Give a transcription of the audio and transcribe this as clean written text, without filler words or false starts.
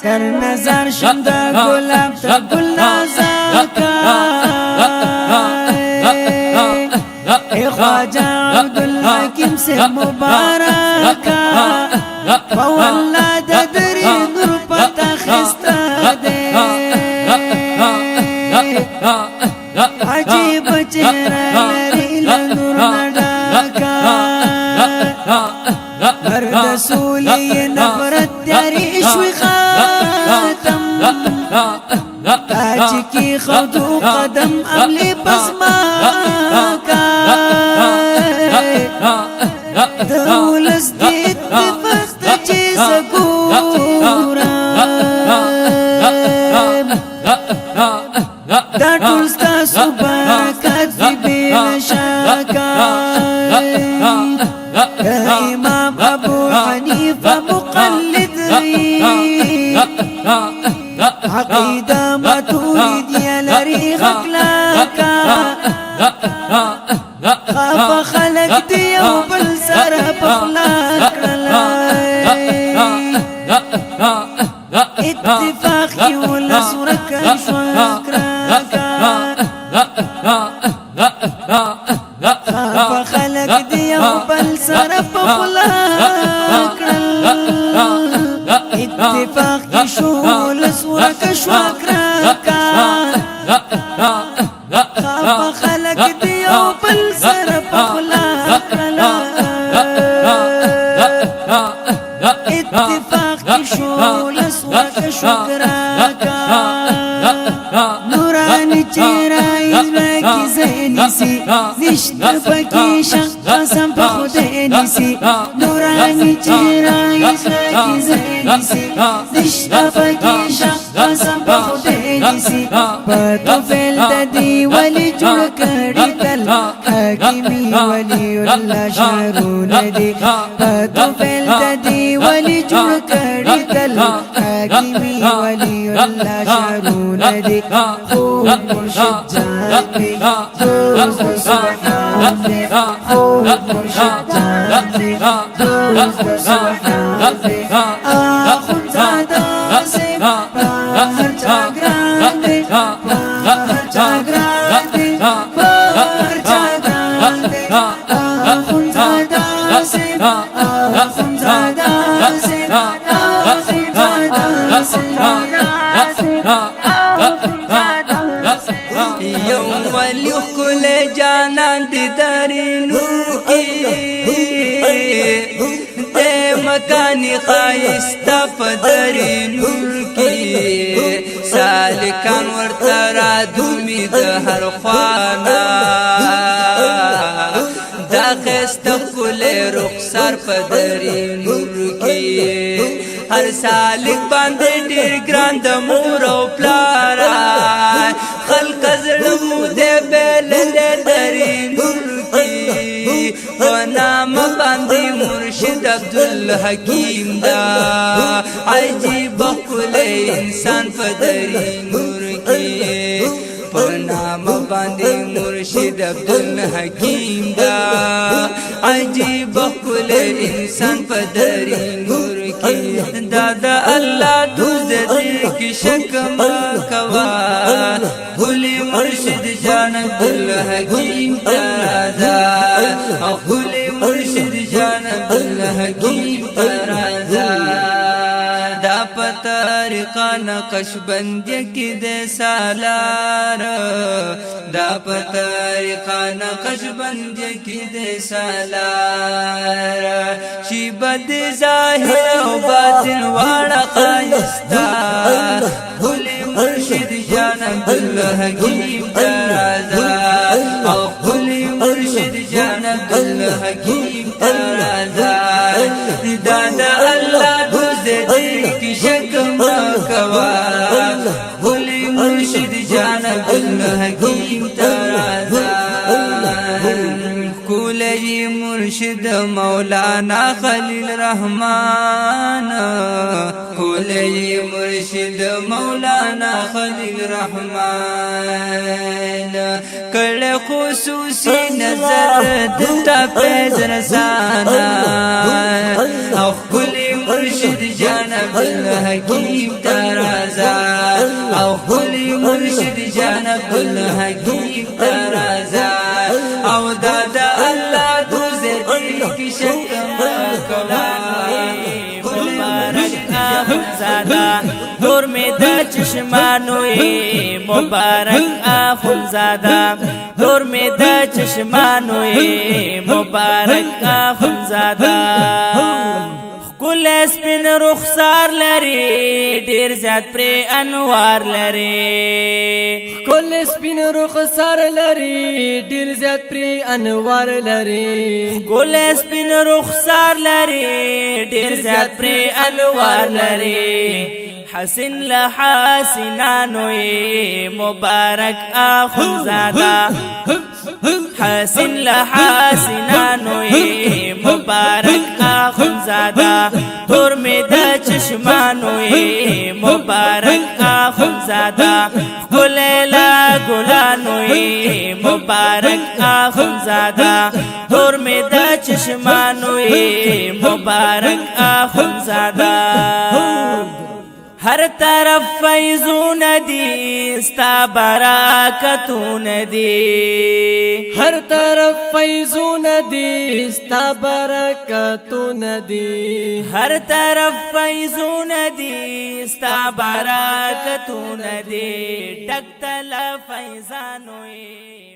در نظر شم دا گلاب تا گل نازکا اے خواجہ عبدالحکیم سے مبارکا والله دا دری نور پتا خستا دے عجیب چہرہ لری لنور نڈاکا مرد سولی نفرت دیاری شوی خاتم تاج کی خودو قدم عملی پسماکا دولس دی اتفاق تا چیز گورم دا ټول ستاسو برکات دی بلا شکا امام ابو حنیفه مقلد عقیده ماتوریدیه لري غکلاکا خاف خلق دی یو بل سره پخلا اتفاق یو لسورکا شوکراکا خاف خلق دی یو بل سره پخلا اتفاق کی شو لسورکا شوکراکا خاف خلق دی یو بل سره پخلا اتفاق کی شو لسورکا شوکراکا نورانی چهرای زلکی زینیسی نشتر پکی شخص قسم پا خودینیسی نورانی چهرای زلکی زینیسی نشتر پکی شخص قسم پا خودینیسی پتو فیل دادی ولی جوڑ کری تل حاکمی ولی اللہ شعرون دی پتو فیل دادی ولی جوڑ کری تل حاکمی ولی اللہ شعرون دی خوب مرشد جان دی دوست سبحان دی خوب مرشد جان دی دوست سبحان دی آخون زادا سے باہر جاگران دی باہر جاگران دی باہر جاگران دی آخون زادا سے آخون زادا سے آخون زادا سے یوم ولی کل جانان دی داری نور کی دے مکانی خائستہ پدری نور کی سالکان ورطرا دومی دہر خوانا دا خیست کل رخصار پدری نور کی ہر سالک باندے ڈیر گراند مور و پلارا خلق زرمو دے بیل دے دری نور کی و نام باندے مرشد عبدالحکیم دا عجیب کل انسان پدری نور کی و نام باندے مرشد عبدالحکیم دا عجیب کل انسان پدری نور کی دادا اللہ دوز دے کی شکم کوا بھولی مرشد جان عبدالحکیم ترازا بھولی مرشد جان عبدالحکیم ترازا دا پتارقا نقش بندی کی دے سالار دا پتارقا نقش بندی کی دے سالار شی بد ظاہر و باطن واڑا خائستہ بھولی مرشد جان عبدالحکیم ترازا بھولی مرشد جان عبدالحکیم ترازا دادا اللہ دوز دے کی شکم کوا بھولی مرشد جان عبدالحکیم ترازا کولی مرشد مولانا خلیل رحمان کولی مرشد مولانا خلیل رحمان کل خصوصی نظر دتا پیز رسانا کولی مرشد جان عبدالحکیم ترازا او خلی مرشد جان عبدالحکیم ترازا او دادا اللہ دوزر کی شکم کولانوی مبارک آخونزادا دور میں دا چشمانوی مبارک آخونزادا دور میں دا چشمانوی مبارک آخونزادا کل سپین رخسار لري ډیر زیات پر انوار لري کل سپین رخسار لري ډیر زیات پر انوار لري کل سپین رخسار لري ډیر زیات پر انوار لري حسن لحسنانوی مبارک آخونزادا حسن لحسنانوی مبارک آخونزادا دور میں دا چشمانوی مبارک آخونزادا گلیلا گلانوی مبارک آخونزادا دور میں دا چشمانوی مبارک آخونزادا ہر طرف فیضون دی ستا برکتون دی ہر طرف فیضون دی ستا برکتون دی ہر طرف فیضون دی ستا برکتون دی ٹکتل فیضانوی